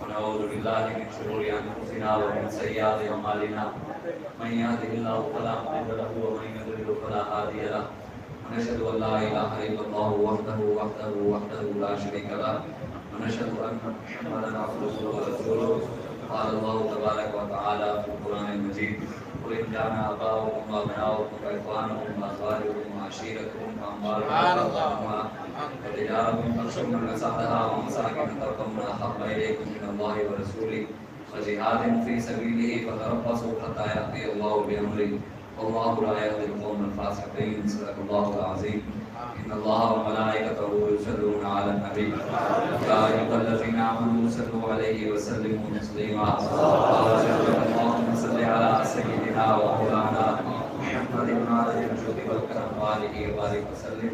ونعوذ بالله من شرور انفسنا ومن سيئات اعمالنا من يهده الله فلا مضل له ومن يضلل فلا هادي له ونشهد ان لا اله الا الله وحده لا شريك له ونشهد ان محمدا عبده ورسوله قال الله تبارك وتعالى في القران المجيد قل ان كان اباؤكم وابناؤكم واخوانكم واخواتكم وعشيرتكم واموالكم وتجارة تخشون كسادها ومساكن ترضونها احب اليكم من الله ورسوله وجهاد في سبيله فتربصوا حتى ياتي الله بامره والله لا يهدي القوم الفاسقين. صدق الله العظيم. ان الله وملائكته يصلون على النبي يا ايها الذين امنوا صلوا عليه وسلموا تسليما. اللهم صل على سيدنا ومولانا محمد وعلى الجود والكرم وآله وبارك وسلم.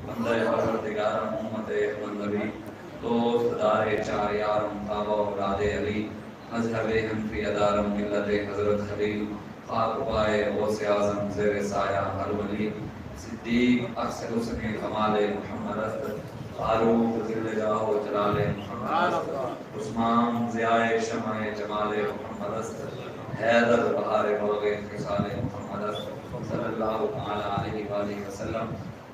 بندہ پروردگار محمد احمد نبی دوست دار چار یارم تابع اولاد علی مذہب حنفی ادارم ملت حضرت خلیل خاک پائے غوث اعظم زیر سایہ ہر ولی صدیق اکثر حسن کمال محمد است فاروق ذل جاہ و جلال محمد است عثمان ضیاء شمع جمال محمد است حیدر بہار بلغ خصال محمد است صلی اللہ تعالی علیہ وآلہ وسلم.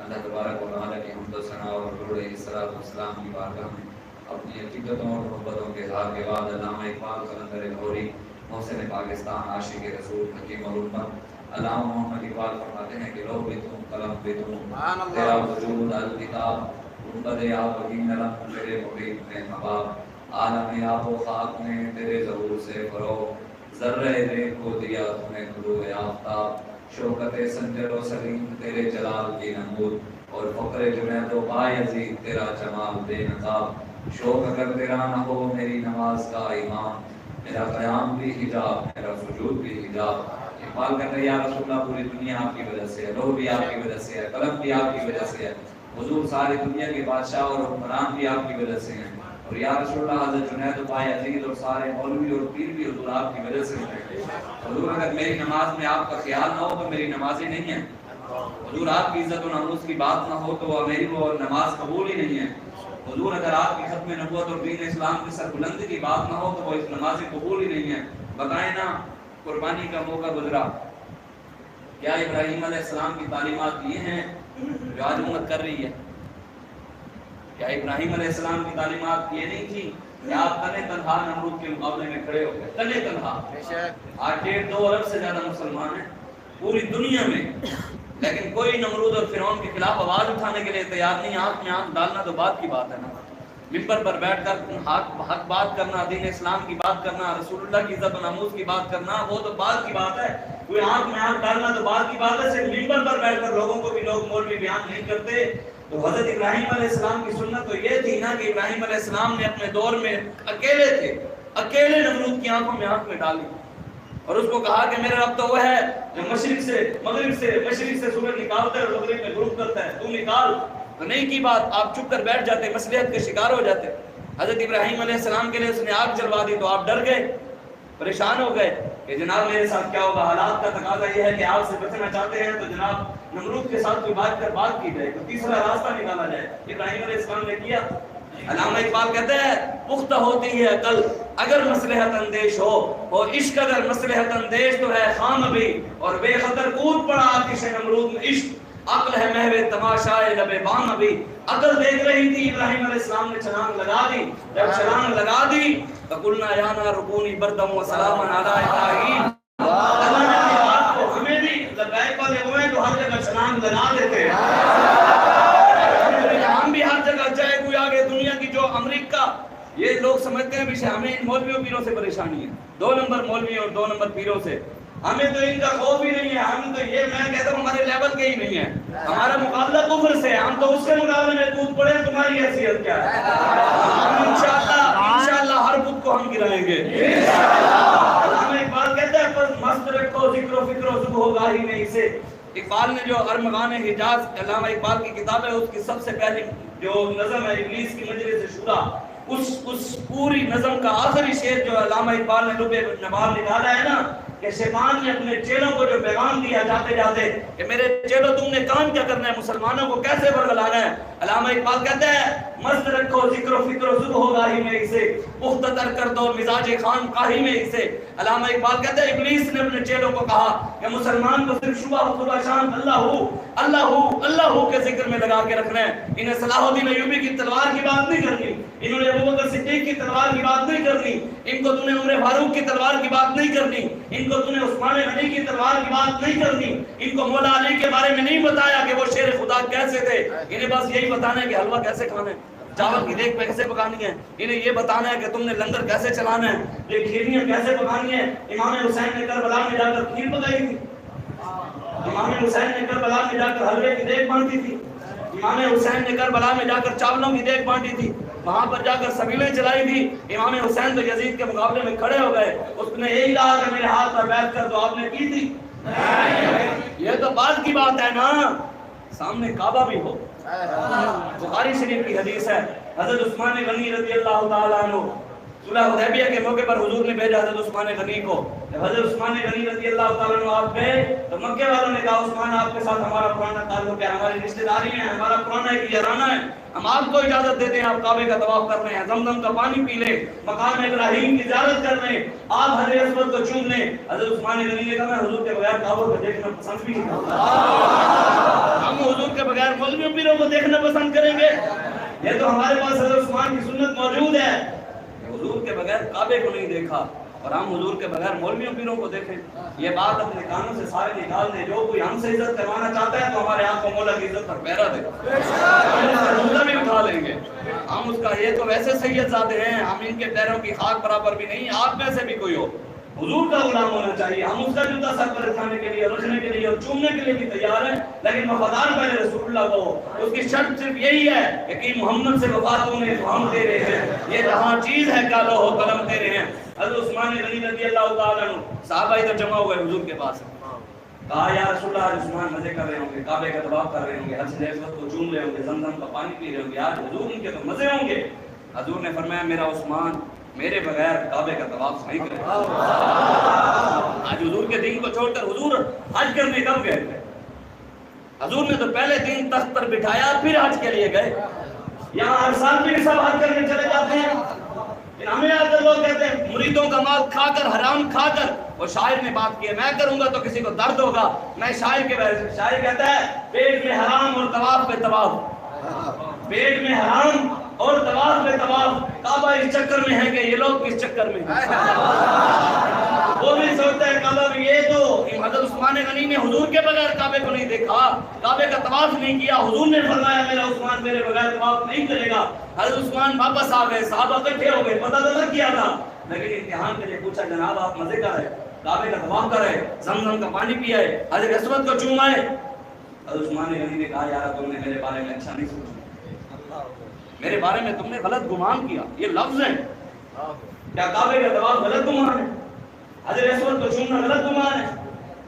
اللہ تبارک و تعالی کی حمد و ثنا اور درود الصلاۃ والسلام کی بارگاہ میں اپنی عقیدتوں اور محبتوں کے اظہار کے بعد علامہ اقبال قلندر لاہوری محسن پاکستان عاشق رسول حکیم الامت علامہ محمد اقبال فرماتے ہیں کہ لوگ بھی تم قلم بھی تم تیرا وجود الکتاب گنبد آب وگین علم تیرے محیط میں حباب عالم آب و خاک میں تیرے ظہور سے فروغ ذرہ ریت کو دیا تمہیں طلوع آفتاب شوکت سنجر و سلیم تیرے جلال کی نمود اور فقر جنید و بایزید تیرا جمال بے نقاب. شوق اگر تیرا نہ ہو میری نماز کا امام میرا قیام بھی حجاب میرا سجود بھی حجاب. اقبال کہتے ہیں یا رسول اللہ پوری دنیا آپ کی وجہ سے ہے لوگ بھی آپ کی وجہ سے ہے قلم بھی آپ کی وجہ سے ہے حضور ساری دنیا کے بادشاہ اور حکمران بھی آپ کی وجہ سے ہیں اور یا رسول اللہ حضرت جنید و بایزید اور سارے مولوی اور پیر بھی حضور آپ کی وجہ سے ہیں. حضور اگر میری نماز میں آپ کا خیال نہ ہو تو میری نمازیں نہیں ہیں. حضور آپ کی عزت و ناموس کی بات نہ ہو تو میری وہ نماز قبول ہی نہیں ہے. حضور اگر آپ کی ختم نبوت اور دین اسلام کی سربلندی کی بات نہ ہو تو وہ اس نمازیں قبول ہی نہیں ہے. بتائیں نا قربانی کا موقع گزرا کیا ابراہیم علیہ السلام کی تعلیمات یہ ہیں جو آج امت کر رہی ہے؟ کیا ابراہیم علیہ السلام کی تعلیمات یہ نہیں تھی کہ آپ تنے تنہا نمرود کے مقابلے میں کھڑے ہو گئے؟ تنے تنہا آج 1.5-2 ارب سے زیادہ مسلمان ہیں پوری دنیا میں لیکن کوئی نمرود اور فرعون کے خلاف آواز اٹھانے کے لیے تیار نہیں. آنکھ میں آنکھ ڈالنا تو بات کی بات ہے نا. ممبر پر بیٹھ کر حق بات کرنا دین اسلام کی بات کرنا رسول اللہ کی عزت و ناموس کی بات کرنا وہ تو بات کی بات ہے. کوئی آنکھ میں آنکھ ڈالنا تو بات کی بات ہے. صرف ممبر پر بیٹھ کر لوگوں کو بھی لوگ مولوی بیان نہیں کرتے. تو حضرت ابراہیم علیہ السلام کی سنت تو یہ تھی نا کہ ابراہیم علیہ السلام نے اپنے دور میں اکیلے تھے اکیلے نمرود کی آنکھوں میں آنکھ میں ڈالی اور اس کو کہا کہ میرا رب تو وہ ہے جو مشرق سے مغرب سے سورج نکالتا ہے اور مغرب میں غروب کرتا ہے تو نکال. تو نہیں کی بات آپ چپ کر بیٹھ جاتے مصلحت کے شکار ہو جاتے. حضرت ابراہیم علیہ السلام کے لیے اس نے آگ جلوا دی تو آپ ڈر گئے پریشان ہو گئے کہ جناب میرے ساتھ کیا ہوگا. حالات کا تقاضا یہ ہے کہ آپ سے بچنا چاہتے ہیں تو جناب نمرود کے ساتھ کوئی بات کی جائے تو تیسرا راستہ نکالا جائے. ابراہیم علیہ السلام نے کیا. علامہ اقبال کہتے ہیں پختہ ہوتی ہے عقل اگر مصلحت اندیش ہو اور عشق اگر مصلحت اندیش تو ہے خام بھی اور بے خطر کود پڑا آتش نمرود میں عشق. عقل ہے محو تماشائے لب بام ابھی. عقل دیکھ رہی تھی ابراہیم علیہ السلام نے چھلانگ لگا دی. جب چھلانگ لگا دی تو قلنا یا نار کونی بردم و سلاما علی ابراہیم. اللہ نے بات کو ہمیں بھی لبیک والے ہوئے تو ہر جگہ چھلانگ لگا دیتے ہیں. ہم بھی ہر جگہ چاہے کوئی آگے دنیا کی جو امریکہ یہ لوگ سمجھتے ہیں بھی ہمیں ان مولویوں پیروں سے پریشانی ہے 2 نمبر مولوی اور 2 نمبر پیروں سے. ہمیں تو ان کا خوف ہی نہیں ہے. ہم تو یہ میں کہتا ہوں ہمارے لیول کے ہی نہیں ہے. ہمارا مقابلہ کفر سے ہے. ہم تو اس کے مقابلے میں کود پڑے. تمہاری حیثیت کیا ہے؟ ہم انشاءاللہ ہر بت کو ہم گرائیں گے. ہمیں اقبال کہتا ہے پر مست رکھو ذکر و فکر و ذکر ہوگا ہی نہیں سے. اقبال نے جو ارمغان حجاز علامہ اقبال کی کتاب ہے اس کی سب سے پہلی جو نظم ہے ابلیس کی مجلس شورا، اس پوری نظم کا آخری شعر جو علامہ اقبال نے لب نواب نکالا ہے نا کہ شیطان نے اپنے چیلوں کو جو پیغام دیا جاتے جاتے کہ میرے چیلوں تم نے کام کیا کرنا ہے، مسلمانوں کو کیسے برگلانا ہے. علامہ اقبال کہتے ہیں مست رکھو ذکر و فکر و ذکر ہوگا ہی میں اسے، پختہ تر کر دو مزاج خان کاہی میں اسے. علامہ اقبال کہتے ہیں ابلیس نے اپنے چیلوں کو کہا کہ مسلمان کو صرف صبح شام اللہ ہو کے ذکر میں لگا کے رکھنا ہے. انہیں صلاح الدین ایوبی کی تلوار کی بات نہیں کرنی، انہوں نے ابوبکر صدیق کی تلوار کی بات نہیں کرنی، ان کو تم نے عمر فاروق کی تلوار کی بات نہیں کرنی، ان کو تم نے عثمان غنی کی تلوار کی بات نہیں کرنی، ان کو مولا علی کے بارے میں نہیں بتایا کہ وہ شیر خدا کیسے تھے. انہیں بس یہی بتانا ہے کہ حلوہ کیسے کھانا ہے، چاول کی دیگ کیسے پکانی ہے. انہیں یہ بتانا ہے کہ تم نے لنگر کیسے چلانا ہے، یہ کھیریاں کیسے پکانی ہے. امام حسین نے کربلا میں جا کر کھیر پکائی تھی، امام حسین نے کربلا میں جا کر حلوے کی دیگ بانٹی تھی، امام حسین نے کربلا میں جا کر چاولوں کی دیگ بانٹی تھی، وہاں پر جا کر سبیلیں چلائی تھی. امام حسین تو یزید کے مقابلے میں کھڑے ہو گئے، اس نے یہی کہا کہ میرے ہاتھ پر بیٹھ کر تو آپ نے کی تھی. یہ تو بعد کی بات ہے نا، سامنے کعبہ بھی ہو. بخاری شریف کی حدیث ہے حضرت عثمان غنی رضی اللہ تعالیٰ عنہ صلح حدیبیہ کے موقع پر حضور نے بھیجا حضرت عثمان غنی کو. جب حضرت عثمان غنی رضی اللہ تعالیٰ عنہ آپ گئے تو مکے والوں نے کہا عثمان آپ کے ساتھ ہمارا پرانا تعلق ہے، ہماری رشتہ داری ہے، ہمارا پرانا ایک یارانہ ہے، ہم آپ کو اجازت دیتے ہیں آپ کعبے کا طواف کر رہے ہیں، زمزم کا پانی پی لیں، مقام ابراہیم کی زیارت کر رہے ہیں، آپ حضرت اسود کو چوم لیں. حضرت عثمان غنی نے کہا میں حضور کے بغیر کعبہ کو دیکھنا پسند بھی نہیں کرتا. ہم حضور کے بغیر مولویوں پیروں کو دیکھنا پسند کریں گے؟ یہ تو ہمارے پاس حضرت عثمان کی سنت موجود ہے. حضور کے بغیر کعبے کو نہیں دیکھا اور ہم حضور کے بغیر مولویوں پیروں کو دیکھیں. یہ بات اپنے کانوں سے سارے نکال دیں. جو کوئی ہم سے عزت کروانا چاہتا ہے تو ہمارے ہاتھ کو مولا کی عزت پر پہرا دے، ہم اس کا بھی اٹھا لیں گے. ہم اس کا یہ تو ویسے سید زادے ہیں، ہم ان کے پیروں کی خاک برابر بھی نہیں. آپ میں سے بھی کوئی ہو حضور کا غلام ہونا چاہیے. ہم اس کا جوتا سر پر رکھنے کے لیے، رکھنے کے لیے اور چومنے کے لیے بھی تیار ہیں، لیکن وفادار پہلے رسول اللہ کو ہو. اس کی شرط صرف یہی ہے کہ محمد سے وفا تو نے ہم تیرے ہیں، یہ جہاں چیز ہے کیا لوح و قلم تیرے ہیں. حضرت عثمان غنی رضی اللہ تعالیٰ عنہ صحابہ ادھر جمع ہوئے حضور کے پاس، کہا یا رسول اللہ عثمان مزے کر رہے ہوں گے، کعبے کا طواف کر رہے ہوں گے، حضرت اسود کو چوم رہے ہوں گے، زمزم کا پانی پی رہے ہوں گے، آج حضور ان کے تو مزے ہوں گے. حضور نے فرمایا میرا عثمان میرے بغیر کعبے کا طواف نہیں کرے. آج حضور کے دین کو چھوڑ کر حضور حج کرنے کب گئے تھے؟ حضور نے تو پہلے دن تخت پر بٹھایا پھر حج کے لیے گئے. یہاں ہر سال بھی سب حج کرنے چلے جاتے ہیں. ہمیں آ کر لوگ کہتے ہیں مریدوں کا مال کھا کر حرام کھا کر، وہ شاعر نے بات کی ہے میں کروں گا تو کسی کو درد ہوگا. میں شاعر کے بارے میں، شاعر کہتا ہے پیٹ میں حرام اور طواف پہ طواف، پیٹ میں حرام اور طواف پہ طواف. کعبہ اس چکر میں ہے کہ یہ لوگ کس چکر میں ہیں. وہ بھی سوچتا ہے کعبہ بھی. یہ تو حضرت عثمان غنی نے حضور کے بغیر کعبے کو نہیں دیکھا، کعبے کا طواف نہیں کیا. حضور نے فرمایا میرا عثمان میرے بغیر طواف نہیں کرے گا. حضرت عثمان واپس آ گئے، صحابہ اکٹھے ہو گئے، پتہ تو نہ کیا تھا، لیکن امتحان کے لیے پوچھا جناب آپ مزے کر رہے، کعبے کا طواف کر رہے، زمزم کا پانی پیا ہے، حضرت اسود کو چوما ہے. حضرت عثمان غنی نے کہا یار تم نے میرے بارے میں اچھا نہیں سوچا، میرے بارے میں تم نے غلط گمان کیا. یہ لفظ ہیں کیا کعبے کا طواف غلط گمان ہے؟ حضرت اسود کو چومنا غلط گمان ہے؟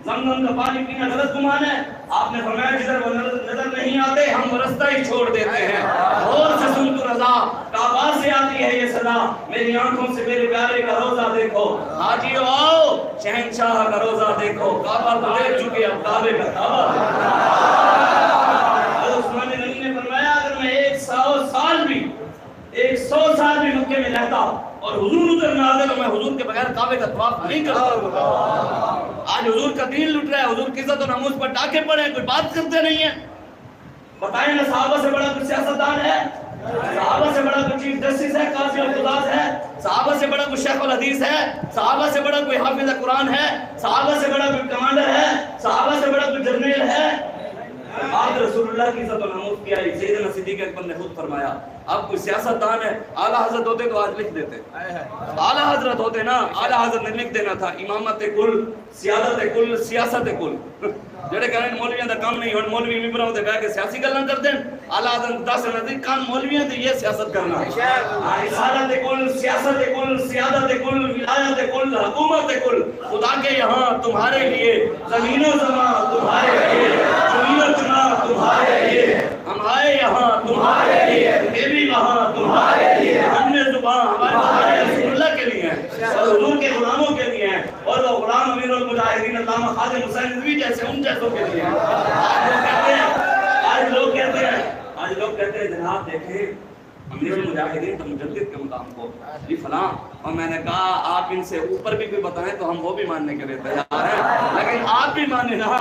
زمزم کا پانی پینا غلط گمان ہے؟ آپ نے فرمایا جدھر وہ نظر نہیں آتے ہم وہ رستہ ہی چھوڑ دیتے ہیں. غور سے سن تو رضا کعبہ سے آتی ہے یہ صدا، میری آنکھوں سے میرے پیارے کا روزہ دیکھو. حاجیو آؤ شہنشاہ کا روزہ دیکھو، کعبہ تو دیکھ چکے اب کعبے کا کعبہ. عثمان غنی نے فرمایا اگر میں 100 سال بھی مکے میں رہتا اور حضور ادھر نہ آتے تو میں حضور کے بغیر کعبے کا طواف نہیں کرتا. آج حضور کا دین لٹ رہا ہے، حضور کی عزت و ناموس پر ڈاکے پڑے ہیں، کوئی بات کرتے نہیں ہیں. بتائیں نا صحابہ سے بڑا کوئی سیاستدان ہے؟ صحابہ سے بڑا کوئی چیف جسٹس ہے، قاضی القضات ہے؟ صحابہ سے بڑا کوئی شیخ الحدیث ہے؟ صحابہ سے بڑا کوئی حافظ قرآن ہے؟ صحابہ سے بڑا کوئی کمانڈر ہے؟ صحابہ سے بڑا کوئی جرنیل ہے؟ آج رسول اللہ کی عزت و ناموس کیا ہے. سیدنا صدیق اکبر نے خود فرمایا اب کوئی سیاستدان ہے، اعلیٰ حضرت ہوتے تو آج لکھ دیتے، اعلیٰ حضرت ہوتے نا، اعلیٰ حضرت نے لکھ دینا تھا امامت کل سیادت کل سیاست کل جڑے کہنے مولویاں دا کام نہیں ہن مولوی ممبراں تے بیٹھ کے سیاسی گلاں کردے ہیں اعلی حضرت دس نظر کام مولویاں تے یہ سیاست کرنا رسالت کل سیاست کل سیادت کل ولایت کل حکومت کل خدا کے یہاں تمہارے لیے زمین و زمان تمہارے لیے زمین و زمان تمہارے لیے ہم آئے یہاں تمہارے لیے یہ بھی وہاں تمہارے لیے ہم نے زبان ہمارے رسول اللہ کے لیے ہیں اور حضور کے غلاموں کے لیے ہیں اور وہ غلام امیر المجاہدین علامہ خواجہ حسین نظوی جیسے ان جیسوں کے لیے ہیں آج لوگ کہتے ہیں جناب دیکھیں امیر المجاہدین تو مجدد کے مقام کو جی فلاں اور میں نے کہا آپ ان سے اوپر بھی بتائیں تو ہم وہ بھی ماننے کے لیے تیار ہیں لیکن آپ بھی مانیں نا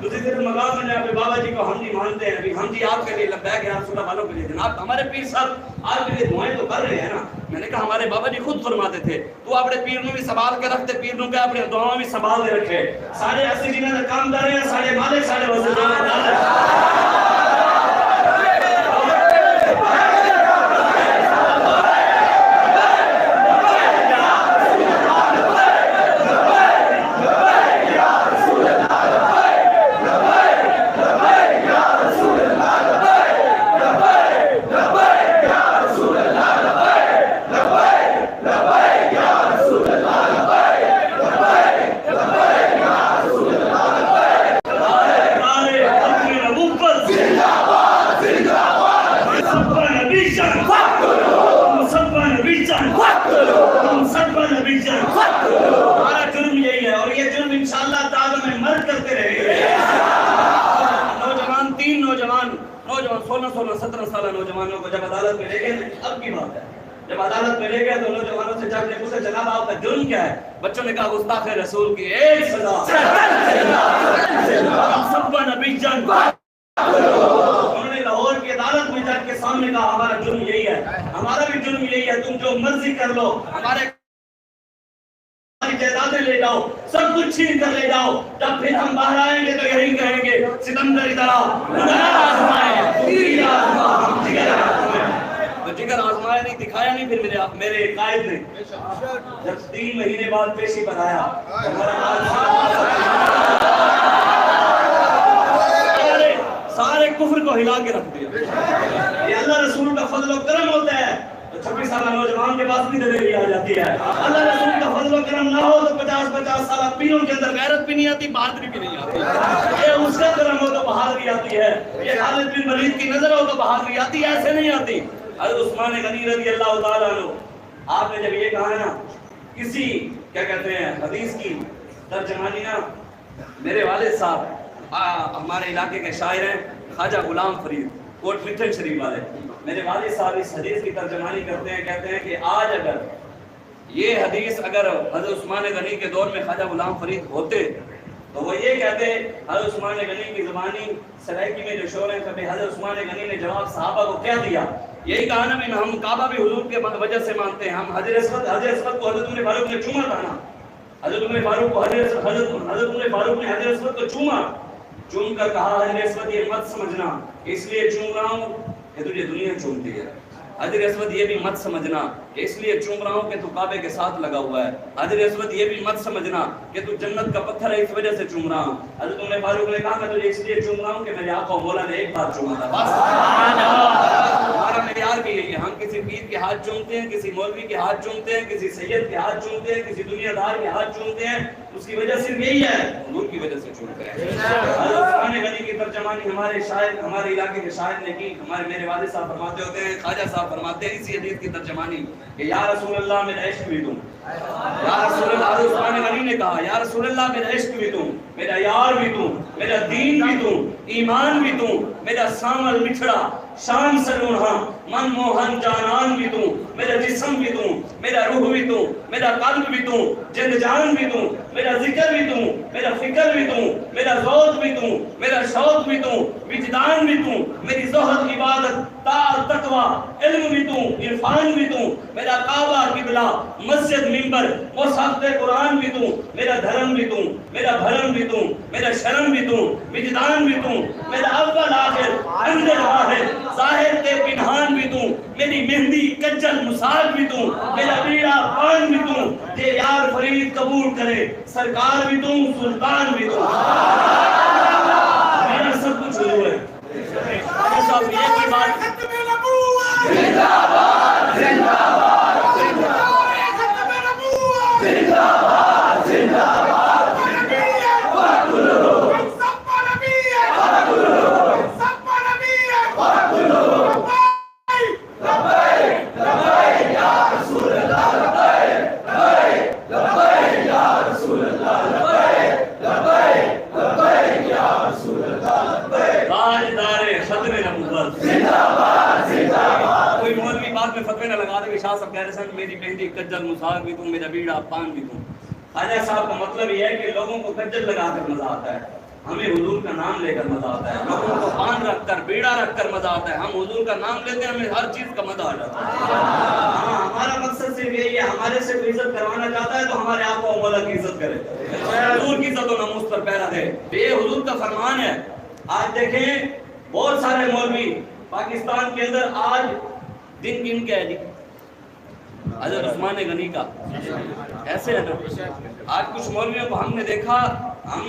دوسری طرف مقام میں جناب بابا جی کو ہم جی مانتے ہیں ابھی ہم جی آپ کے لیے لبیک یا رسول اللہ والوں کے لیے جناب ہمارے پیر صاحب آپ کے لیے دعائیں تو کر رہے ہیں نا میں نے کہا ہمارے بابا جی خود فرماتے تھے تو اپنے پیر نو بھی سنبھال کے رکھتے پیر نو کے اپنے دعاؤں بھی سنبھال کے رکھے سارے اسی جنہاں نے کام کر رہے ہیں سارے مالک سارے وزیر نوجوانوں کو جب عدالت میں لے گئے اب کی بات ہے جب عدالت میں لے گئے تو نوجوانوں سے جب نے پوچھا جناب آپ کا جرم کیا ہے بچوں نے کہا گستاخ رسول کی ایک سزا سب نبی جان انہوں نے لاہور کی عدالت میں جج کے سامنے کہا ہمارا جرم یہی ہے ہمارا بھی جرم یہی ہے تم جو مرضی کر لو ہمارے جائیدادیں لے جاؤ سب کچھ چھین کر لے جاؤ جب پھر ہم باہر آئیں گے تو یہی کہیں گے ستمگر ادھر تو جگر آزمائے نہیں دکھایا نہیں پھر میرے قائد نے جب 3 مہینے بعد پیشی پر آیا سارے کفر کو ہلا کے رکھ دیا یہ اللہ رسول کا فضل و کرم ہوتا ہے 26 سالہ نوجوان کے پاس بھی دلیری آ جاتی ہے اللہ رسول کا فضل و کرم نہ ہو تو 50 سالہ پیروں کے اندر غیرت بھی نہیں آتی بہادری بھی نہیں آتی یہ اس کا کرم ہو تو بہادری آتی ہے یہ خالد بن ولید کی نظر ہو تو بہادری آتی ہے ایسے نہیں آتی حضرت عثمان غنی رضی اللہ تعالیٰ عنہ آپ نے جب یہ کہا نا کسی کیا کہتے ہیں حدیث کی ترجمانی نا میرے والد صاحب ہمارے علاقے کے شاعر ہیں خواجہ غلام فرید کوٹ مٹھن شریف والے میرے والد صاحب اس حدیث کی ترجمانی کرتے ہیں کہتے ہیں کہ آج اگر یہ حدیث اگر حضرت عثمان غنی کے دور میں خواجہ غلام فرید ہوتے تو وہ یہ کہتے حضرت عثمان غنی کی زبانی سرائکی میں جو شور ہیں کبھی حضرت عثمان غنی نے جواب صحابہ کو کیا دیا یہی کہا نا میں ہم کعبہ بھی حضور کے وجہ سے مانتے ہیں ہم حضرت اسود کو حضرت عمر فاروق نے چوما تھا نا حضرت عمر فاروق کو حضرت عمر فاروق نے حضرت اسود کو چوما چوم کر کہا حضرت اسود یہ مت سمجھنا اس لیے چوم رہا ہوں کہ تجھے دنیا چومتی ہے حضرت اسود یہ بھی مت سمجھنا کہ اس لیے چوم رہا ہوں کہ تو کعبے کے ساتھ لگا ہوا ہے حضرت اسود یہ بھی مت سمجھنا کہ تو جنت کا پتھر ہے اس وجہ سے چوم رہا ہوں حضرت عمر فاروق نے کہا میں تجھے اس لیے چوم رہا ہوں کہ میرے آقا مولا نے ایک بار چوما تھا بس ہمارا معیار بھی یہی ہے ہم کسی پیر کے ہاتھ چومتے ہیں کسی مولوی کے ہاتھ چومتے ہیں کسی سید کے ہاتھ چومتے ہیں کسی دنیا دار کے ہاتھ چومتے ہیں اس کی وجہ صرف یہی ہے حضور کی وجہ سے چومتے ہیں حضرت عثمان غنی کی ترجمانی ہمارے شاعر ہمارے علاقے کے شاعر نے کی ہمارے میرے والد صاحب فرماتے ہوتے ہیں خواجہ صاحب فرماتے ہیں اسی حدیث کی ترجمانی کہ یا رسول اللہ میرا عشق بھی تم یا رسول اللہ حضرت عثمان غنی نے کہا یا رسول اللہ میرا عشق بھی تم میرا یار بھی تم میرا دین بھی تم ایمان بھی تم میرا سامل مٹھڑا شان سرونہا من موہن جانان بھی تم میرا جسم بھی تم میرا روح بھی تم میرا قلب بھی تم جند جان بھی تم میرا ذکر بھی تم میرا فکر بھی تم میرا ذوق بھی تم میرا شوق بھی تم وجدان بھی تم میری زہد عبادت طاعت تقوی علم بھی تم عرفان بھی تم میرا کعبہ قبلہ مسجد منبر مصحف قرآن بھی تم میرا دھرم بھی تم میرا بھرم بھی تم میرا شرم بھی تم وجدان بھی تم میرا اول آخر اندر ظاہر ظاہر تے پنہان بھی تم میری مہندی کجل مساق بھی توں میرا بیڑا پان بھی توں یہ یار فرید قبول کرے سرکار بھی توں سلطان بھی توں میرا سب کچھ حضور ہے صاحب یہ کوئی بات زندہ باد زندہ باد زندہ باد زندہ باد زندہ باد کوئی مولوی بات میں فتوے نہ لگا دے کہ شاہ صاحب کہہ رہے ہیں میری مہندی کجل مساق بھی تم میرا بیڑا پان بھی تم. خواجہ صاحب کا مطلب یہ ہے کہ لوگوں کو کجل لگا کر مزہ آتا ہے, ہمیں حضور کا نام لے کر مزہ آتا ہے. لوگوں کو پان رکھ کر بیڑا رکھ کر مزہ آتا ہے, ہم حضور کا نام لیتے ہیں ہمیں ہر چیز کا مزہ آ جاتا ہے. ہاں ہمارا مقصد صرف یہی ہے, ہمارے سے کوئی عزت کروانا چاہتا ہے تو ہمارے آقا و مولا کی عزت کرے, حضور کی عزت و ناموس پر پہرا دے. یہ حضور کا فرمان ہے. آج دیکھیں بہت سارے مولوی پاکستان کے اندر آج دن گن کے ہے جی حضرت عثمان غنی کا ایسے ہے نا. آج کچھ مولویوں کو ہم نے دیکھا, ہم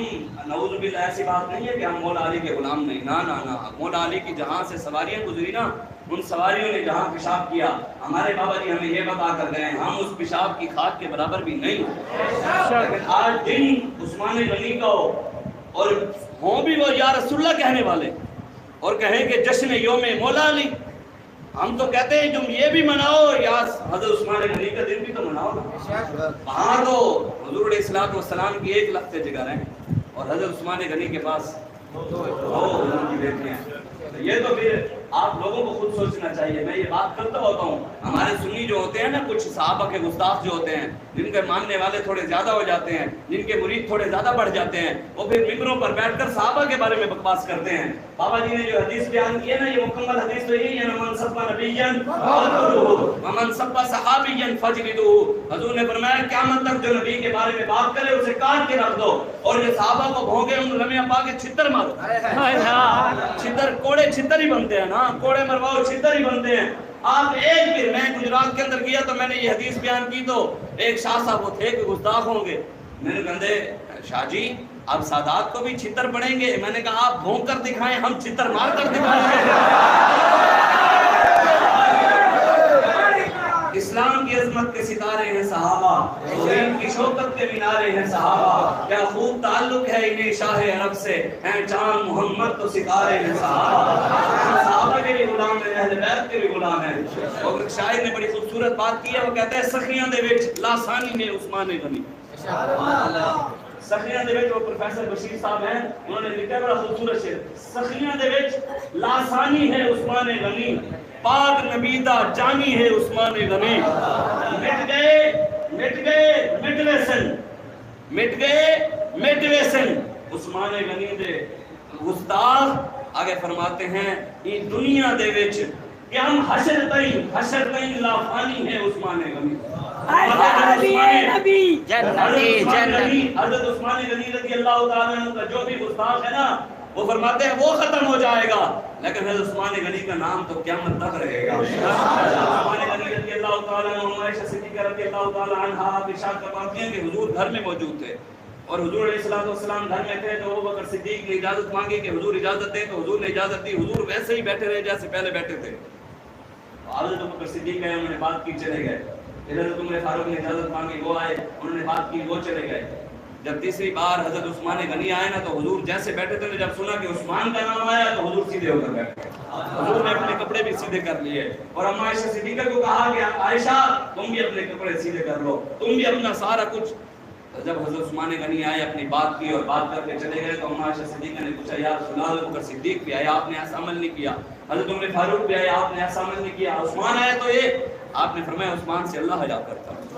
نعوذ باللہ ایسی بات نہیں ہے کہ ہم مولا علی کے غلام نہیں, نا نا نا, مولا علی کی جہاں سے سواریاں گزری نا ان سواریوں نے جہاں پیشاب کیا ہمارے بابا جی ہمیں یہ بتا کر گئے ہم اس پیشاب کی خاک کے برابر بھی نہیں. لیکن آج دن عثمان غنی کا ہو اور ہوں بھی وہ یا رسول اللہ کہنے والے اور کہیں کہ جشن یوم مولا علی, ہم تو کہتے ہیں تم یہ بھی مناؤ یا حضرت عثمان غنی کا دن بھی تو مناؤ نا. وہاں تو حضور علیہ الصلوۃ والسلام کی ایک لفظ جگہ ہیں اور حضرت عثمان غنی کے پاس دو ان کی بیٹیاں ہیں. یہ تو پھر آپ لوگوں کو خود سوچنا چاہیے. میں یہ بات کرتا ہوتا ہوں, ہمارے سنی جو ہوتے ہیں نا, کچھ صحابہ کے گستاخ جو ہوتے ہیں, جن کے ماننے والے تھوڑے زیادہ ہو جاتے ہیں, جن کے مرید تھوڑے زیادہ بڑھ جاتے ہیں, وہ پھر ممبروں پر بیٹھ کر صحابہ کے بارے میں بکواس کرتے ہیں. بابا جی نے جو حدیث بیان کی ہے نا, یہ مکمل حدیث تو یہی ہے, من سب نبیًا فاقتلوہ ومن سب صحابیًا فاجلدوہ. حضور نے فرمایا قیامت تک جو نبی کے بارے میں بات کرے اسے کاٹ کے رکھ دو, اور جو صحابہ کو بھونگے ان لمحے پا کے چھتر مارو. چھتر کوڑے چھتر ہی بنتے ہیں نا, کوڑے مرواؤ چھتر ہی بنتے ہیں. آپ ایک بھی, میں گجرات کے اندر گیا تو میں نے یہ حدیث بیان کی تو ایک شاہ صاحب وہ تھے کہ گستاخ ہوں گے. میں نے کہا شاہ جی آپ سادات کو بھی چھتر پڑیں گے؟ میں نے کہا آپ بھونک کر دکھائیں, ہم چھتر مار کر دکھائیں گے. اسلام کی عظمت کے ستارے ہیں صحابہ, دین کی شوکت کے مینارے ہیں صحابہ, کیا خوب تعلق ہے انہیں شاہ عرب سے, ہیں چاند محمد تو ستارے ہیں صحابہ. صحابہ کے بھی غلام ہیں, اہل بیت کے بھی غلام ہیں. اور شاعر نے بڑی خوبصورت بات کی ہے, وہ کہتا ہے سخیاں دے وچ لاسانی نے عثمان غنی. سخیاں دے وچ, وہ پروفیسر بشیر صاحب ہیں, انہوں نے لکھا ہے بڑا خوبصورت شعر, سخیاں دے وچ لاسانی ہے عثمان غنی, پاک نبیدہ جانی ہے عثمان غنی. مٹ گئے مٹوے سن عثمان غنی دے گستاخ. آگے فرماتے ہیں یہ دنیا دے وچ کہ ہم حشر تئیں لافانی ہے عثمان غنی. حضرت عثمان غنی رضی اللہ تعالیٰ عنہ کا جو بھی گستاخ ہے نا, وہ فرماتے ہیں وہ ختم ہو جائے گا, لیکن حضرت عثمان غنی کا نام تو قیامت تک رہے گا. عثمان غنی رضی اللہ تعالیٰ عنہ, عائشہ صدیقہ رضی اللہ تعالیٰ عنہا ارشاد فرماتی ہیں کہ حضور گھر میں موجود تھے اور حضور علیہ الصلوۃ والسلام گھر میں تھے تو ابو بکر صدیق نے اجازت مانگی کہ حضور اجازت دیں, تو حضور نے اجازت دی. حضور ویسے ہی بیٹھے رہے جیسے پہلے بیٹھے تھے. حضرت ابو بکر صدیق گئے, انہوں نے بات کی, چلے گئے. حضرت عمر فاروق نے اجازت مانگی, وہ آئے, انہوں نے بات کی, وہ چلے گئے. جب تیسری بار حضرت عثمان غنی آئے نا, تو حضور جیسے بیٹھے تھے, جب سنا کہ عثمان کا نام آیا تو حضور سیدھے ہو کر بیٹھے. حضور نے اپنے کپڑے بھی سیدھے کر لیے اور اما عائشہ صدیقہ کو کہا کہ عائشہ تم بھی اپنے کپڑے سیدھے کر لو, تم بھی اپنا سارا کچھ. جب حضرت عثمان غنی آئے, اپنی بات کی اور بات کر کے چلے گئے, تو اما عائشہ صدیقہ نے پوچھا یا رسول اللہ, ابو بکر صدیق بھی آئے, آپ نے ایسا عمل نہیں کیا. حضرت عمر فاروق بھی آئے, آپ نے ایسا عمل نہیں کیا. عثمان آئے تو یہ, آپ نے فرمایا عثمان سے اللہ حیا کرتا.